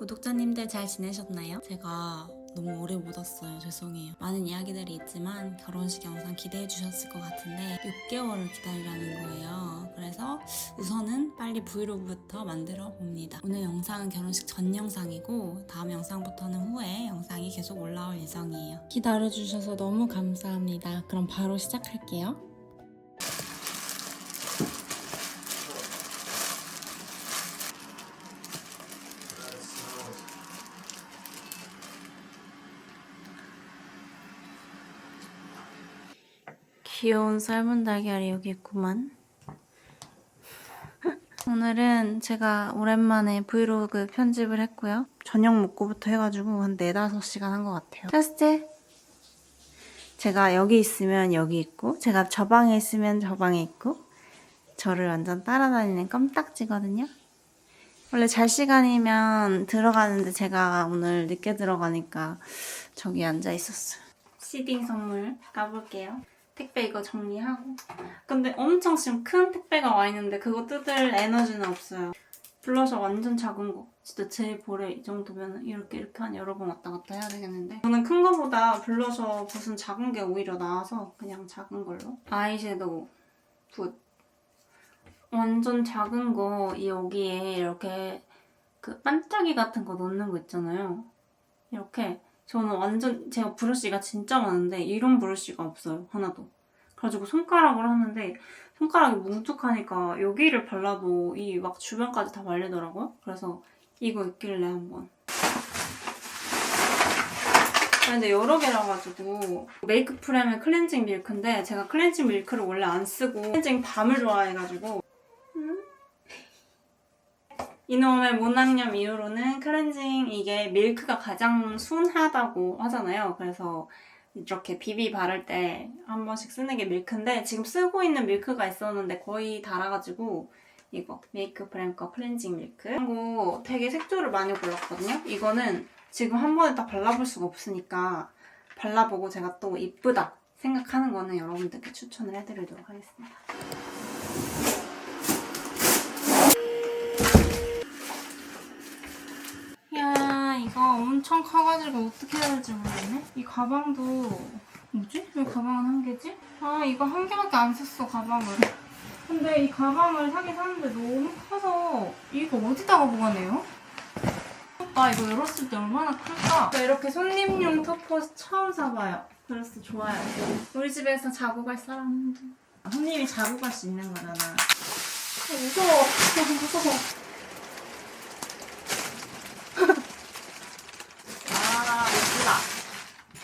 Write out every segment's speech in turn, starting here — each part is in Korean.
구독자님들 잘 지내셨나요? 제가 너무 오래 못 왔어요. 죄송해요. 많은 이야기들이 있지만 결혼식 영상 기대해 주셨을 것 같은데 6개월을 기다리라는 거예요. 그래서 우선은 빨리 브이로그부터 만들어 봅니다. 오늘 영상은 결혼식 전 영상이고 다음 영상부터는 후에 영상이 계속 올라올 예정이에요. 기다려 주셔서 너무 감사합니다. 그럼 바로 시작할게요. 귀여운 삶은 달걀이 여기 있구만. 오늘은 제가 오랜만에 브이로그 편집을 했고요. 저녁 먹고부터 해가지고 한 4, 5시간 한 것 같아요. 첫째, 제가 여기 있으면 여기 있고 제가 저 방에 있으면 저 방에 있고 저를 완전 따라다니는 껌딱지거든요. 원래 잘 시간이면 들어가는데 제가 오늘 늦게 들어가니까 저기 앉아 있었어요. 시딩 선물 까볼게요. 택배 이거 정리하고. 근데 엄청 지금 큰 택배가 와 있는데 그거 뜯을 에너지는 없어요. 블러셔 완전 작은 거. 진짜 제 볼에 이 정도면 이렇게 한 여러 번 왔다 갔다 해야 되겠는데. 저는 큰 거보다 블러셔 붓은 작은 게 오히려 나아서 그냥 작은 걸로. 아이섀도우 붓. 완전 작은 거 여기에 이렇게 그 반짝이 같은 거 넣는 거 있잖아요. 이렇게. 저는 완전 제가 브러쉬가 진짜 많은데 이런 브러쉬가 없어요. 하나도. 그래가지고 손가락으로 하는데 손가락이 뭉툭하니까 여기를 발라도 이 막 주변까지 다 발리더라고요. 그래서 이거 있길래 한번. 근데 여러 개라 가지고 메이크 프렘의 클렌징 밀크인데 제가 클렌징 밀크를 원래 안 쓰고 클렌징 밤을 좋아해가지고 이놈의 모낭염 이후로는 클렌징 이게 밀크가 가장 순하다고 하잖아요. 그래서 이렇게 비비 바를 때 한 번씩 쓰는 게 밀크인데 지금 쓰고 있는 밀크가 있었는데 거의 닳아가지고 이거 메이크 프렘 거 클렌징 밀크 이거 되게 색조를 많이 골랐거든요. 이거는 지금 한 번에 다 발라볼 수가 없으니까 발라보고 제가 또 이쁘다 생각하는 거는 여러분들께 추천을 해드리도록 하겠습니다. 야, 이거 엄청 커가지고 어떻게 해야 될지 모르겠네? 이 가방도 뭐지? 왜 가방은 한 개지? 아, 이거 한 개밖에 안 샀어, 가방을. 근데 이 가방을 사긴 샀는데 너무 커서 이거 어디다가 보관해요? 나 이거 열었을 때 얼마나 클까? 이렇게 손님용 터포스 처음 사봐요. 그래서 좋아요. 우리 집에서 자고 갈 사람. 손님이 자고 갈 수 있는 거잖아. 무서워. 무서워.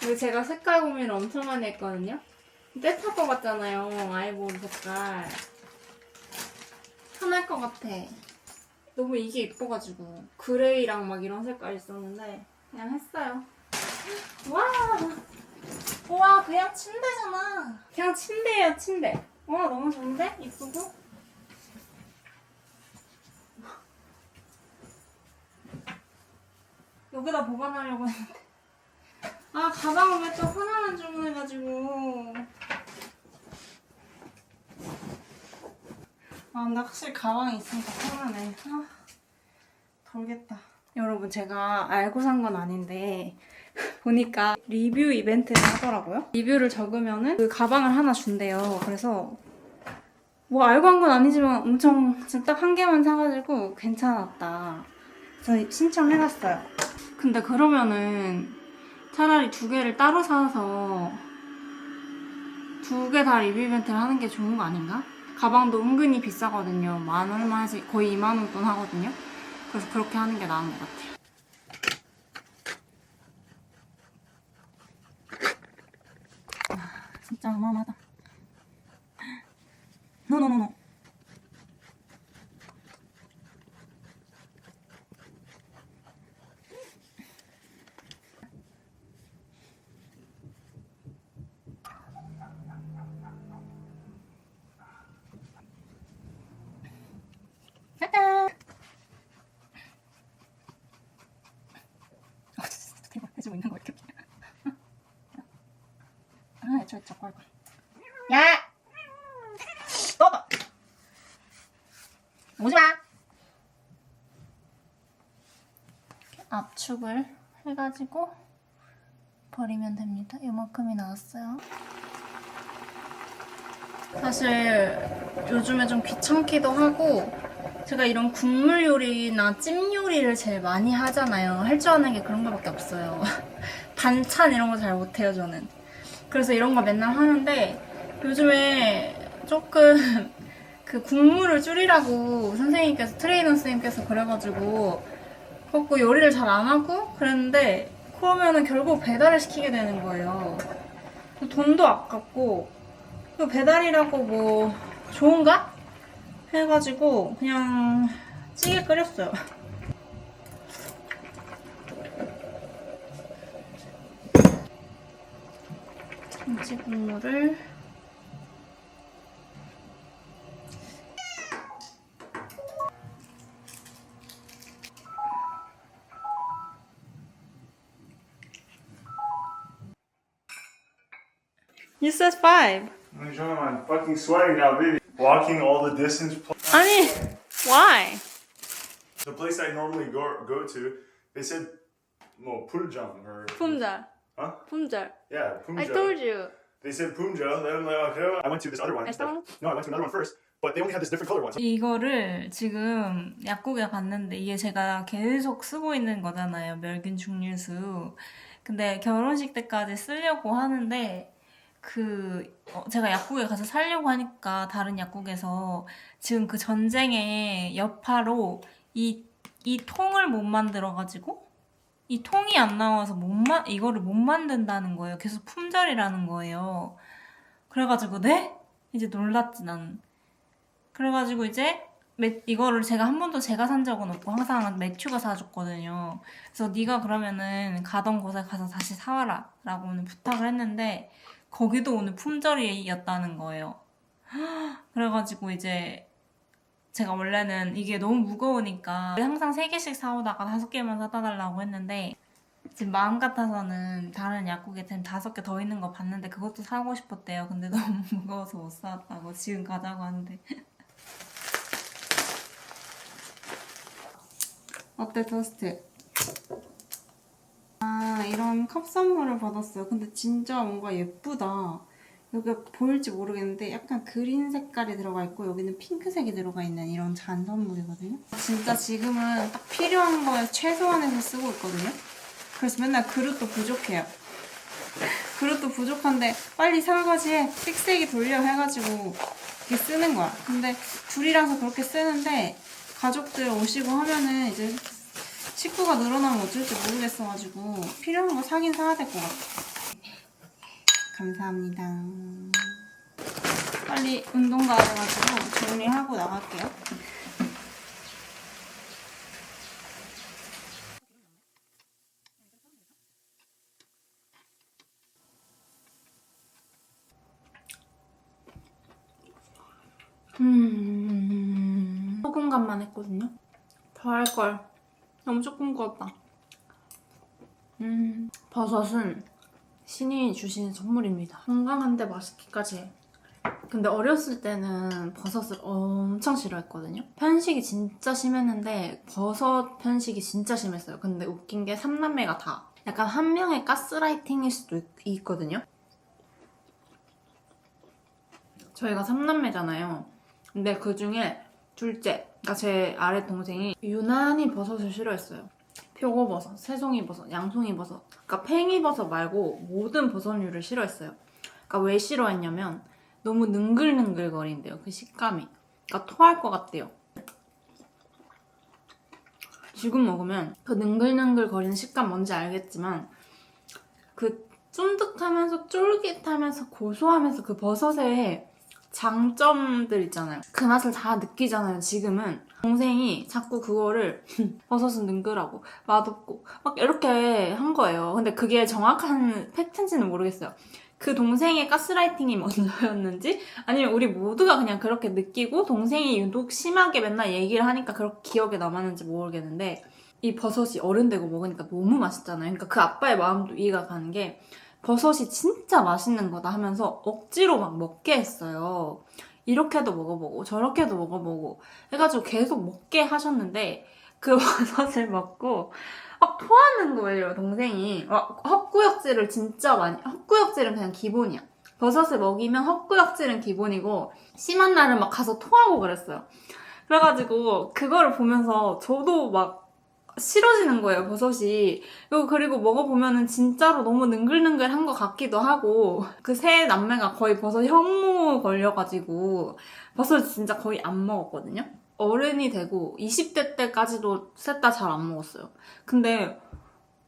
이거 제가 색깔 고민을 엄청 많이 했거든요? 떼탈 것 같잖아요, 아이보리 색깔. 편할 것 같아. 너무 이게 이뻐가지고. 그레이랑 막 이런 색깔 있었는데 그냥 했어요. 와! 우와, 그냥 침대잖아. 그냥 침대예요, 침대. 와, 너무 좋은데? 이쁘고? 여기다 보관하려고 했는데. 아, 가방을 왜 또 하나만 주문해가지고. 아, 근데 확실히 가방이 있으니까 편하네. 아, 덜겠다. 여러분, 제가 알고 산 건 아닌데 보니까 리뷰 이벤트를 하더라고요. 리뷰를 적으면은 그 가방을 하나 준대요. 그래서 뭐 알고 한 건 아니지만 엄청 지금 딱 한 개만 사가지고 괜찮았다. 그래서 신청해놨어요. 근데 그러면은 차라리 2개를 따로 사서 2개 다 리뷰 이벤트를 하는 게 좋은 거 아닌가? 가방도 은근히 비싸거든요. 만 얼마에서 거의 2만 원 돈 하거든요. 그래서 그렇게 하는 게 나은 것 같아요. 아, 진짜 어마어마하다. 노노노노. 짜잔! 대박, 해주고 있는 거 이렇게. 아, 애초에 저거 할 거야. 야! 너! 오지 마! 압축을 해가지고 버리면 됩니다. 이만큼이 나왔어요. 사실 요즘에 좀 귀찮기도 하고 제가 이런 국물 요리나 찜 요리를 제일 많이 하잖아요. 할 줄 아는 게 그런 거밖에 없어요. 반찬 이런 거 잘 못해요, 저는. 그래서 이런 거 맨날 하는데 요즘에 조금 그 국물을 줄이라고 선생님께서, 트레이너 선생님께서 그래가지고 그래갖고 요리를 잘 안 하고 그랬는데 그러면은 결국 배달을 시키게 되는 거예요. 돈도 아깝고 배달이라고 뭐 좋은가? 해가지고 그냥 찌개 끓였어요. 김치 국물을 You said 5. I'm fucking sweating now, baby. Walking all the distance. 아니, why? The place I normally go to, they said, no, Punjab or 품절. huh? 품절. Yeah, I Punjab. told you. They said Punjab. Then I'm like, okay. I went to this other one. I saw. No, I went to another one first, but they only had this different color one. 이거를 지금 약국에 갔는데 이게 제가 계속 쓰고 있는 거잖아요. 멸균 중류수. 근데 결혼식 때까지 쓰려고 하는데 제가 약국에 가서 사려고 하니까 다른 약국에서 지금 그 전쟁의 여파로 이 통을 못 만들어가지고 이 통이 안 나와서 이거를 못 만든다는 거예요. 계속 품절이라는 거예요. 그래가지고 네? 이제 놀랐지 나는. 그래가지고 이제 이거를 제가 한 번도 제가 산 적은 없고 항상 매튜가 사줬거든요. 그래서 네가 그러면은 가던 곳에 가서 다시 사와라 라고 오늘 부탁을 했는데 거기도 오늘 품절이었다는 거예요. 그래가지고 이제 제가 원래는 이게 너무 무거우니까 항상 3개씩 사오다가 5개만 사다 달라고 했는데 지금 마음 같아서는 다른 약국에 지금 5개 더 있는 거 봤는데 그것도 사고 싶었대요. 근데 너무 무거워서 못 사왔다고 지금 가자고 하는데. 어때, 토스트? 아, 이런 컵 선물을 받았어요. 근데 진짜 뭔가 예쁘다. 여기가 보일지 모르겠는데 약간 그린 색깔이 들어가 있고 여기는 핑크색이 들어가 있는 이런 잔 선물이거든요. 진짜 지금은 딱 필요한 거에 최소한에서 쓰고 있거든요. 그래서 맨날 그릇도 부족해요. 그릇도 부족한데 빨리 설거지해, 삑세기 돌려 해가지고 이렇게 쓰는 거야. 근데 둘이라서 그렇게 쓰는데 가족들 오시고 하면은 이제 식구가 늘어나면 어쩔지 모르겠어가지고 필요한 거 사긴 사야 될 것 같아. 감사합니다. 빨리 운동 가야 돼가지고 정리하고 나갈게요. 소금 간만 했거든요. 더 할걸. 너무 조금 구웠다. 버섯은 신이 주신 선물입니다. 건강한데 맛있기까지 해. 근데 어렸을 때는 버섯을 엄청 싫어했거든요. 편식이 진짜 심했는데 버섯 편식이 진짜 심했어요. 근데 웃긴 게 3남매가 다 약간 한 명의 가스라이팅일 수도 있거든요. 저희가 3남매잖아요. 근데 그 중에 둘째, 그러니까 제 아래 동생이 유난히 버섯을 싫어했어요. 표고버섯, 새송이버섯, 양송이버섯, 그러니까 팽이버섯 말고 모든 버섯류를 싫어했어요. 그러니까 왜 싫어했냐면 너무 능글능글거린대요, 그 식감이. 그러니까 토할 것 같대요. 지금 먹으면 그 능글능글거리는 식감 뭔지 알겠지만 그 쫀득하면서 쫄깃하면서 고소하면서 그 버섯의 장점들 있잖아요. 그 맛을 다 느끼잖아요, 지금은. 동생이 자꾸 그거를 버섯은 능글하고 맛없고 막 이렇게 한 거예요. 근데 그게 정확한 팩트인지는 모르겠어요. 그 동생의 가스라이팅이 먼저였는지 아니면 우리 모두가 그냥 그렇게 느끼고 동생이 유독 심하게 맨날 얘기를 하니까 그렇게 기억에 남았는지 모르겠는데 이 버섯이 어른 되고 먹으니까 너무 맛있잖아요. 그러니까 그 아빠의 마음도 이해가 가는 게 버섯이 진짜 맛있는 거다 하면서 억지로 막 먹게 했어요. 이렇게도 먹어보고 저렇게도 먹어보고 해가지고 계속 먹게 하셨는데 그 버섯을 먹고 막 토하는 거예요, 동생이. 막 헛구역질을 진짜 많이. 헛구역질은 그냥 기본이야. 버섯을 먹이면 헛구역질은 기본이고 심한 날은 막 가서 토하고 그랬어요. 그래가지고 그거를 보면서 저도 막 싫어지는 거예요, 버섯이. 그리고 먹어보면은 진짜로 너무 능글능글한 것 같기도 하고 그 세 남매가 거의 버섯 혐오 걸려가지고 버섯 진짜 거의 안 먹었거든요. 어른이 되고 20대 때까지도 셋 다 잘 안 먹었어요. 근데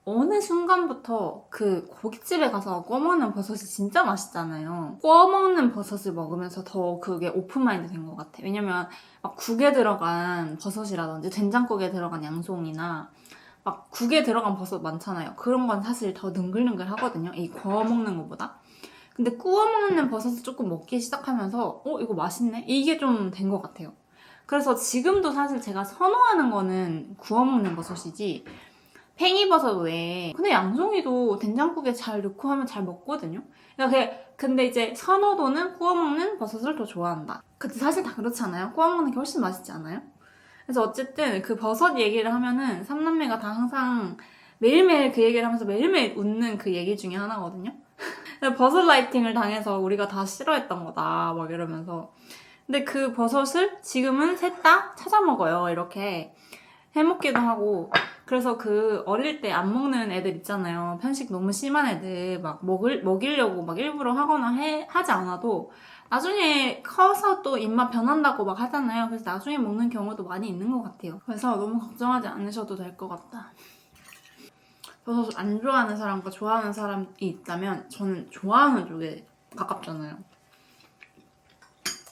어느 순간부터 그 고깃집에 가서 구워 먹는 버섯이 진짜 맛있잖아요. 구워 먹는 버섯을 먹으면서 더 그게 오픈마인드 된 것 같아. 왜냐면 막 국에 들어간 버섯이라든지 된장국에 들어간 양송이나 막 국에 들어간 버섯 많잖아요. 그런 건 사실 더 능글능글 하거든요. 이 구워 먹는 것보다. 근데 구워 먹는 버섯을 조금 먹기 시작하면서 이거 맛있네? 이게 좀 된 것 같아요. 그래서 지금도 사실 제가 선호하는 거는 구워 먹는 버섯이지 팽이버섯 외에 근데 양송이도 된장국에 잘 넣고 하면 잘 먹거든요. 그러니까 근데 이제 선호도는 구워 먹는 버섯을 더 좋아한다. 근데 사실 다 그렇지 않아요? 구워 먹는 게 훨씬 맛있지 않아요? 그래서 어쨌든 그 버섯 얘기를 하면은 삼남매가 다 항상 매일매일 그 얘기를 하면서 매일매일 웃는 그 얘기 중에 하나거든요. 버섯 라이팅을 당해서 우리가 다 싫어했던 거다 막 이러면서 근데 그 버섯을 지금은 셋 다 찾아 먹어요. 이렇게 해먹기도 하고 그래서 그 어릴 때 안 먹는 애들 있잖아요. 편식 너무 심한 애들 막 먹이려고 막 일부러 하거나 하지 않아도 나중에 커서 또 입맛 변한다고 막 하잖아요. 그래서 나중에 먹는 경우도 많이 있는 것 같아요. 그래서 너무 걱정하지 않으셔도 될 것 같다. 버섯 안 좋아하는 사람과 좋아하는 사람이 있다면 저는 좋아하는 쪽에 가깝잖아요.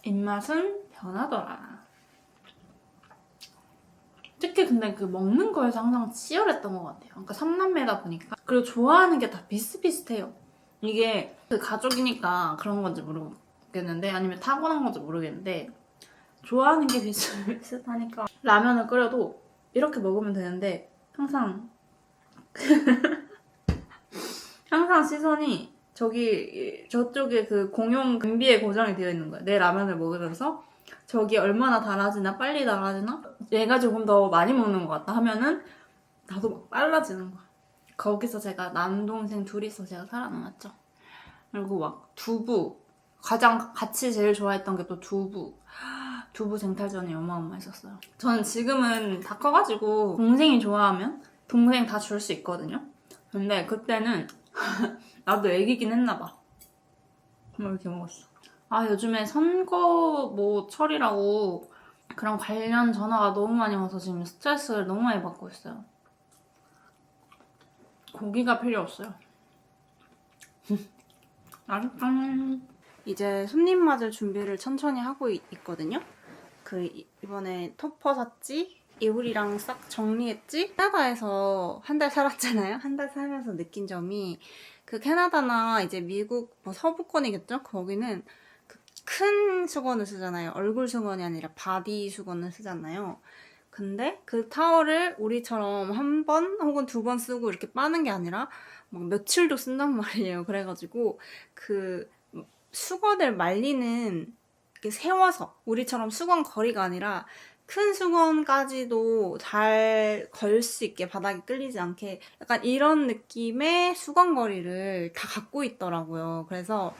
입맛은 변하더라. 특히 근데 그 먹는 거에서 항상 치열했던 것 같아요. 그러니까 삼남매다 보니까. 그리고 좋아하는 게 다 비슷비슷해요. 이게 그 가족이니까 그런 건지 모르겠는데 아니면 타고난 건지 모르겠는데 좋아하는 게 비슷비슷하니까 라면을 끓여도 이렇게 먹으면 되는데 항상 항상 시선이 저쪽에 그 공용 금비에 고정이 되어 있는 거야. 내 라면을 먹으면서 저기 얼마나 달아지나 빨리 달아지나 얘가 조금 더 많이 먹는 것 같다 하면은 나도 막 빨라지는 거야. 거기서 제가 남동생 둘이서 제가 살아남았죠. 그리고 막 두부 가장 같이 제일 좋아했던 게 또 두부 쟁탈전이 어마어마했었어요. 저는 지금은 다 커가지고 동생이 좋아하면 동생 다 줄 수 있거든요. 근데 그때는 나도 애기긴 했나봐. 뭐 이렇게 먹었어. 요즘에 선거 뭐 철이라고 그런 관련 전화가 너무 많이 와서 지금 스트레스를 너무 많이 받고 있어요. 고기가 필요 없어요. 맛있다. 이제 손님 맞을 준비를 천천히 하고 있거든요. 이번에 토퍼 샀지? 이불이랑 싹 정리했지? 캐나다에서 한 달 살았잖아요. 한 달 살면서 느낀 점이 그 캐나다나 이제 미국 뭐 서부권이겠죠? 거기는 그 큰 수건을 쓰잖아요. 얼굴 수건이 아니라 바디 수건을 쓰잖아요. 근데 그 타월을 우리처럼 한 번 혹은 두 번 쓰고 이렇게 빠는 게 아니라 막 며칠도 쓴단 말이에요. 그래가지고 그 수건을 말리는 게 세워서 우리처럼 수건 거리가 아니라 큰 수건까지도 잘 걸 수 있게 바닥에 끌리지 않게 약간 이런 느낌의 수건 거리를 다 갖고 있더라고요. 그래서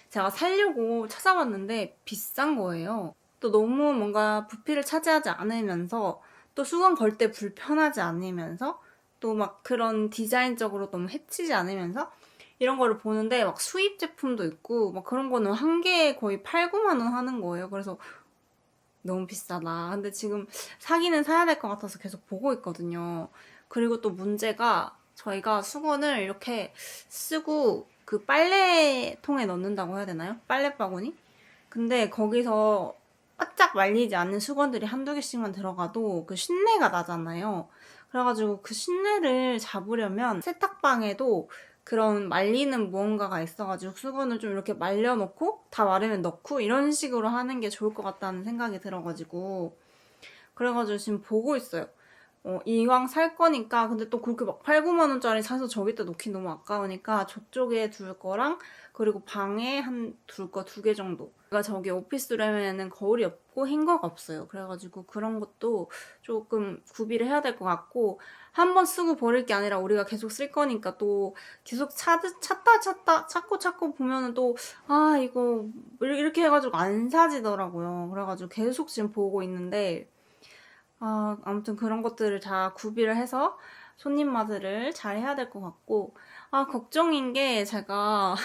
제가 사려고 찾아봤는데 비싼 거예요. 또 너무 뭔가 부피를 차지하지 않으면서 또 수건 걸 때 불편하지 않으면서 또 막 그런 디자인적으로 너무 해치지 않으면서 이런 거를 보는데 막 수입 제품도 있고 막 그런 거는 한 개에 거의 8, 9만 원 하는 거예요. 그래서 너무 비싸다. 근데 지금 사기는 사야 될 것 같아서 계속 보고 있거든요. 그리고 또 문제가 저희가 수건을 이렇게 쓰고 그 빨래통에 넣는다고 해야 되나요? 빨래 바구니? 근데 거기서 바짝 말리지 않는 수건들이 한두 개씩만 들어가도 그 신내가 나잖아요. 그래가지고 그 신내를 잡으려면 세탁방에도 그런 말리는 무언가가 있어가지고 수건을 좀 이렇게 말려놓고 다 마르면 넣고 이런 식으로 하는 게 좋을 것 같다는 생각이 들어가지고 그래가지고 지금 보고 있어요. 이왕 살 거니까 근데 또 그렇게 막 8, 9만 원짜리 사서 저기다 놓기 너무 아까우니까 저쪽에 둘 거랑 그리고 방에 둘 거 2개 정도. 제가 저기 오피스룸에는 거울이 없고 행거가 없어요. 그래가지고 그런 것도 조금 구비를 해야 될 것 같고 한 번 쓰고 버릴 게 아니라 우리가 계속 쓸 거니까 또 계속 찾고 보면은 또 이거 이렇게 해가지고 안 사지더라고요. 그래가지고 계속 지금 보고 있는데 아무튼 그런 것들을 다 구비를 해서 손님 맞이를 잘 해야 될 것 같고 걱정인 게 제가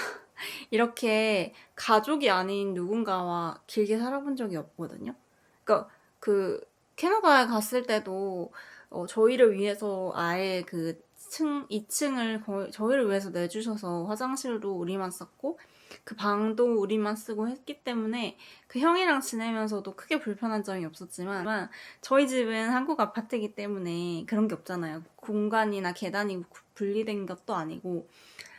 이렇게 가족이 아닌 누군가와 길게 살아본 적이 없거든요. 그러니까 그 캐나다에 갔을 때도 저희를 위해서 아예 그 2층을 저희를 위해서 내주셔서 화장실도 우리만 썼고 그 방도 우리만 쓰고 했기 때문에 그 형이랑 지내면서도 크게 불편한 점이 없었지만 저희 집은 한국 아파트이기 때문에 그런 게 없잖아요. 공간이나 계단이 분리된 것도 아니고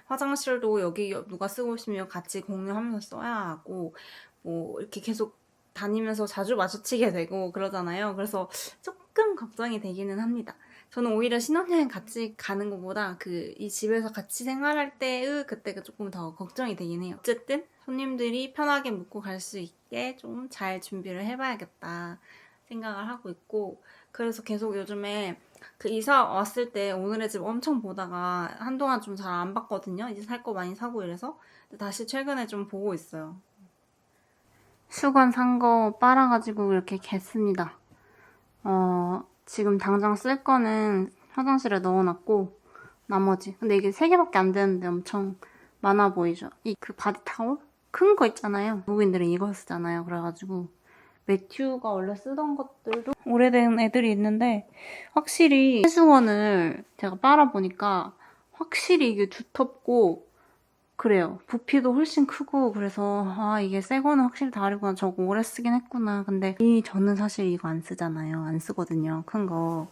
화장실도 여기 누가 쓰고 있으면 같이 공유하면서 써야 하고 뭐 이렇게 계속 다니면서 자주 마주치게 되고 그러잖아요. 그래서 조금 걱정이 되기는 합니다. 저는 오히려 신혼여행 같이 가는 것보다 이 집에서 같이 생활할 때의 그때가 조금 더 걱정이 되긴 해요. 어쨌든 손님들이 편하게 묵고 갈 수 있게 좀 잘 준비를 해봐야겠다 생각을 하고 있고 그래서 계속 요즘에 그 이사 왔을 때 오늘의 집 엄청 보다가 한동안 좀 잘 안 봤거든요. 이제 살 거 많이 사고 이래서 다시 최근에 좀 보고 있어요. 수건 산 거 빨아가지고 이렇게 갰습니다. 지금 당장 쓸 거는 화장실에 넣어놨고 나머지 근데 이게 3개밖에 안 되는데 엄청 많아 보이죠? 그 바디 타올? 큰 거 있잖아요. 외국인들은 이거 쓰잖아요. 그래가지고 매튜가 원래 쓰던 것들도 오래된 애들이 있는데 확실히 세수건을 제가 빨아보니까 확실히 이게 두텁고 그래요. 부피도 훨씬 크고 그래서 이게 새 거는 확실히 다르구나. 저거 오래 쓰긴 했구나. 근데 저는 사실 이거 안 쓰잖아요. 안 쓰거든요. 큰 거.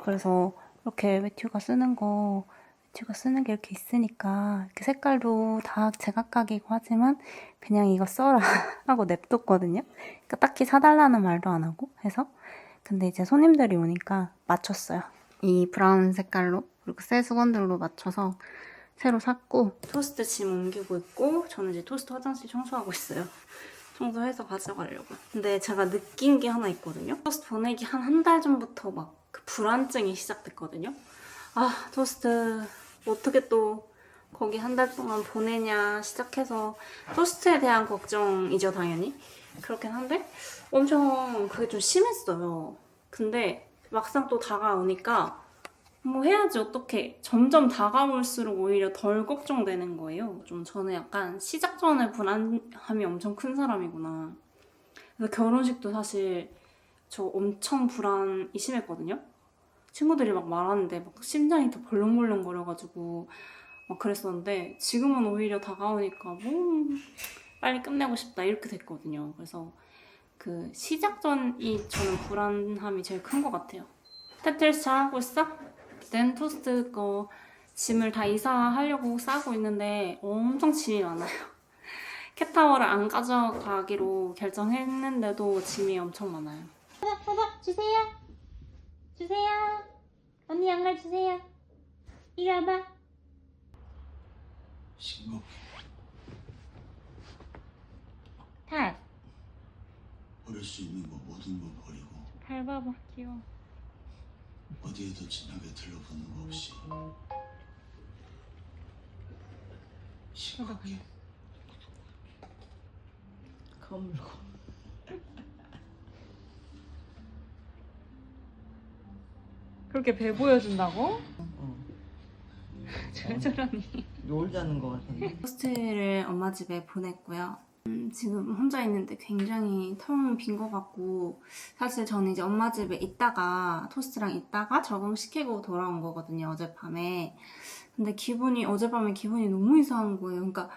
그래서 이렇게 매튜가 쓰는 게 이렇게 있으니까 이렇게 색깔도 다 제각각이고 하지만 그냥 이거 써라 하고 냅뒀거든요. 그러니까 딱히 사달라는 말도 안 하고 해서 근데 이제 손님들이 오니까 맞췄어요. 이 브라운 색깔로 그리고 새 수건들로 맞춰서 새로 샀고 토스트 짐 옮기고 있고 저는 이제 토스트 화장실 청소하고 있어요. 청소해서 가져가려고. 근데 제가 느낀 게 하나 있거든요. 토스트 보내기 한 달 전부터 막 그 불안증이 시작됐거든요. 토스트 어떻게 또 거기 한 달 동안 보내냐 시작해서 토스트에 대한 걱정이죠, 당연히. 그렇긴 한데 엄청 그게 좀 심했어요. 근데 막상 또 다가오니까 뭐 해야지 어떡해. 점점 다가올수록 오히려 덜 걱정되는 거예요. 좀 저는 약간 시작 전에 불안함이 엄청 큰 사람이구나. 그래서 결혼식도 사실 저 엄청 불안이 심했거든요. 친구들이 막 말하는데 막 심장이 더 벌렁벌렁 거려가지고 막 그랬었는데 지금은 오히려 다가오니까 뭐 빨리 끝내고 싶다 이렇게 됐거든요. 그래서 그 시작 전이 저는 불안함이 제일 큰 것 같아요. 테트리스 잘하고 있어? 낸 토스트 거 짐을 다 이사하려고 싸고 있는데 엄청 짐이 많아요. 캣타워를 안 가져가기로 결정했는데도 짐이 엄청 많아요. 하자 주세요. 주세요. 언니 양말 주세요. 이리 와봐. 싱겁게 탈. 버릴 수 있는 거 모든 거 버리고 밟아봐 귀여워. 어디에도 진하게 들러붙는 거 없이 싱겁게 거물고 그렇게 배 보여준다고? 왜 저러니? 놀자는 거 같은데. 토스트를 엄마 집에 보냈고요. 지금 혼자 있는데 굉장히 텅 빈 것 같고 사실 저는 이제 엄마 집에 있다가 토스트랑 있다가 적응시키고 돌아온 거거든요. 어젯밤에. 근데 어젯밤에 기분이 너무 이상한 거예요. 그러니까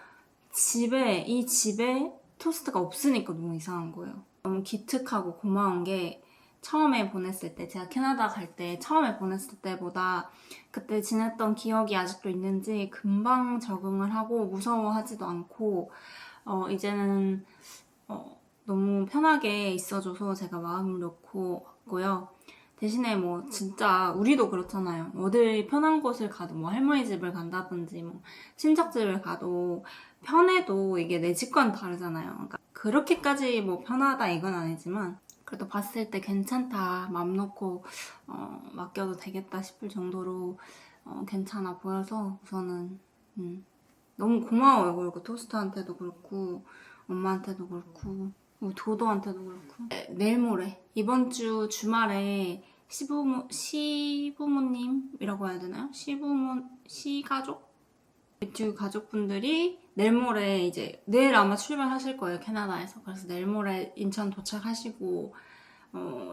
이 집에 토스트가 없으니까 너무 이상한 거예요. 너무 기특하고 고마운 게 처음에 보냈을 때 제가 캐나다 갈 때 처음에 보냈을 때보다 그때 지냈던 기억이 아직도 있는지 금방 적응을 하고 무서워하지도 않고 이제는 너무 편하게 있어줘서 제가 마음을 놓고 왔고요. 대신에 뭐 진짜 우리도 그렇잖아요. 어딜 편한 곳을 가도 뭐 할머니 집을 간다든지 뭐 친척 집을 가도 편해도 이게 내 집과는 다르잖아요. 그러니까 그렇게까지 뭐 편하다 이건 아니지만 그래도 봤을 때 괜찮다 맘 놓고 맡겨도 되겠다 싶을 정도로 괜찮아 보여서 우선은 너무 고마워요. 그리고 토스트한테도 그렇고 엄마한테도 그렇고 도도한테도 그렇고. 내일 모레 이번 주 주말에 시부모님이라고 해야 되나요? 시가족? 매튜 가족분들이 내일 모레 이제 내일 아마 출발하실 거예요, 캐나다에서. 그래서 내일 모레 인천 도착하시고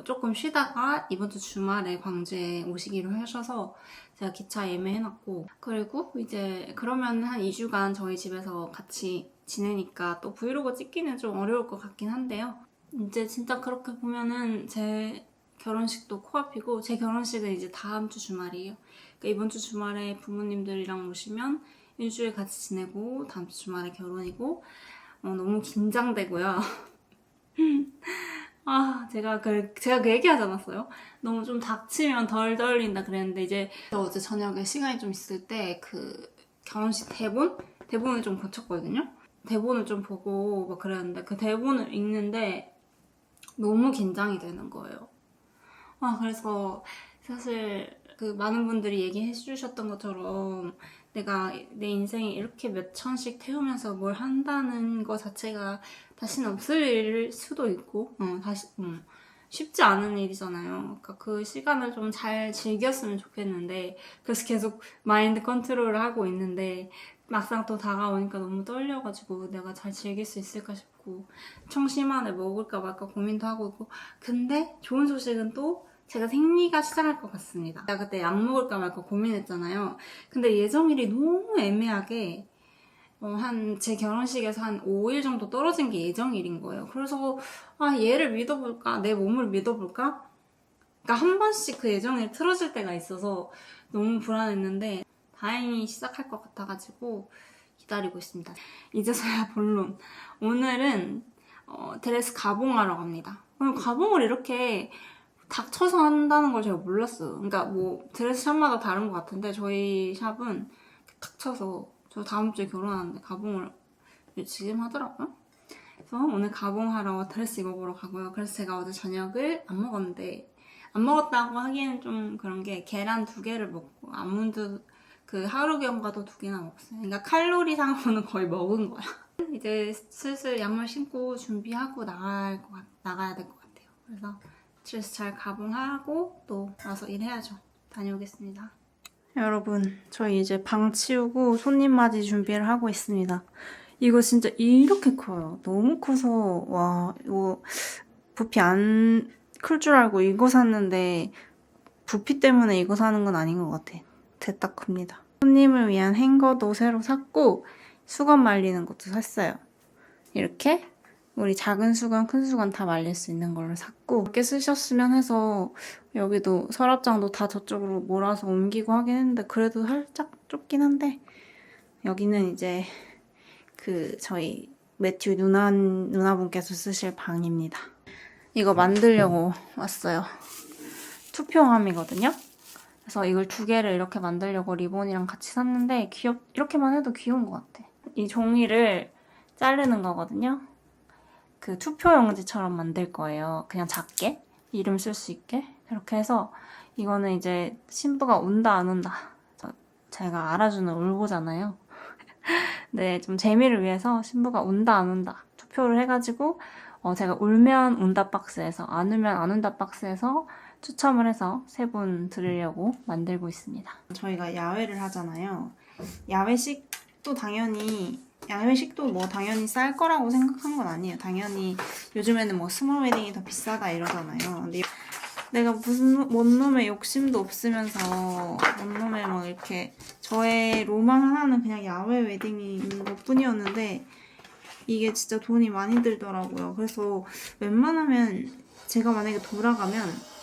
조금 쉬다가 이번 주 주말에 광주에 오시기로 하셔서 제가 기차 예매해놨고, 그리고 이제 그러면 한 2주간 저희 집에서 같이 지내니까 또 브이로그 찍기는 좀 어려울 것 같긴 한데요. 이제 진짜 그렇게 보면은 제 결혼식도 코앞이고, 제 결혼식은 이제 다음 주 주말이에요. 그러니까 이번 주 주말에 부모님들이랑 오시면 일주일 같이 지내고 다음 주 주말에 결혼이고 너무 긴장되고요. 제가 그 얘기하지 않았어요? 너무 좀 닥치면 덜 떨린다 그랬는데, 이제 어제 저녁에 시간이 좀 있을 때 그 결혼식 대본을 좀 고쳤거든요. 대본을 좀 보고 막 그랬는데 그 대본을 읽는데 너무 긴장이 되는 거예요. 그래서 사실 그 많은 분들이 얘기해 주셨던 것처럼 내가 내 인생에 이렇게 몇 천씩 태우면서 뭘 한다는 거 자체가 다시는 없을 일일 수도 있고 쉽지 않은 일이잖아요. 그러니까 그 시간을 좀 잘 즐겼으면 좋겠는데, 그래서 계속 마인드 컨트롤을 하고 있는데 막상 또 다가오니까 너무 떨려가지고 내가 잘 즐길 수 있을까 싶고 청심환을 먹을까 말까 고민도 하고 있고. 근데 좋은 소식은 또 제가 생리가 시작할 것 같습니다. 제가 그때 약 먹을까 말까 고민했잖아요. 근데 예정일이 너무 애매하게 제 결혼식에서 한 5일 정도 떨어진 게 예정일인 거예요. 그래서 얘를 믿어볼까? 내 몸을 믿어볼까? 그러니까 한 번씩 그 예정일 틀어질 때가 있어서 너무 불안했는데 다행히 시작할 것 같아가지고 기다리고 있습니다. 이제서야 본론. 오늘은 드레스 가봉하러 갑니다. 가봉을 이렇게 닥쳐서 한다는 걸 제가 몰랐어요. 그러니까 뭐 드레스 샵마다 다른 것 같은데 저희 샵은 닥쳐서, 저 다음 주에 결혼하는데 가봉을 지금 하더라고요. 그래서 오늘 가봉하러 드레스 입어보러 가고요. 그래서 제가 어제 저녁을 안 먹었는데, 안 먹었다고 하기에는 좀 그런 게 계란 2개를 먹고 아몬드 그 하루경과도 2개나 먹었어요. 그러니까 칼로리상으로는 거의 먹은 거야. 이제 슬슬 양말 신고 준비하고 나가야 될 것 같아요. 그래서 드레스 잘 가봉하고 또 와서 일해야죠. 다녀오겠습니다. 여러분, 저희 이제 방 치우고 손님 맞이 준비를 하고 있습니다. 이거 진짜 이렇게 커요. 너무 커서 이거 부피 안 클 줄 알고 이거 샀는데 부피 때문에 이거 사는 건 아닌 것 같아. 대딱 큽니다. 손님을 위한 행거도 새로 샀고 수건 말리는 것도 샀어요. 이렇게 우리 작은 수건, 큰 수건 다 말릴 수 있는 걸로 샀고, 이렇게 쓰셨으면 해서 여기도 서랍장도 다 저쪽으로 몰아서 옮기고 하긴 했는데 그래도 살짝 좁긴 한데, 여기는 이제 그 저희 매튜 누나분께서 쓰실 방입니다. 이거 만들려고 왔어요. 투표함이거든요. 그래서 이걸 2개를 이렇게 만들려고 리본이랑 같이 샀는데 이렇게만 해도 귀여운 것 같아. 이 종이를 자르는 거거든요. 그 투표용지처럼 만들 거예요. 그냥 작게 이름 쓸 수 있게. 그렇게 해서 이거는 이제 신부가 온다 안 온다 제가 알아주는 울보잖아요. 네, 좀 재미를 위해서 신부가 온다 안 온다 투표를 해가지고 제가 울면 온다 박스에서 안 울면 안 온다 박스에서 추첨을 해서 3분 드리려고 만들고 있습니다. 저희가 야외를 하잖아요. 야외식도 뭐 당연히 쌀 거라고 생각한 건 아니에요. 당연히 요즘에는 뭐 스몰 웨딩이 더 비싸다 이러잖아요. 근데 내가 무슨 뭔 놈의 욕심도 없으면서 뭔 놈의 뭐 이렇게 저의 로망 하나는 그냥 야외 웨딩인 것 뿐이었는데 이게 진짜 돈이 많이 들더라고요. 그래서 웬만하면 제가 만약에 돌아가면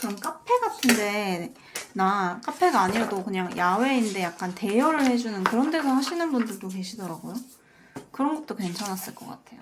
그런 카페 같은데, 카페가 아니어도 그냥 야외인데 약간 대여를 해주는 그런 데서 하시는 분들도 계시더라고요. 그런 것도 괜찮았을 것 같아요.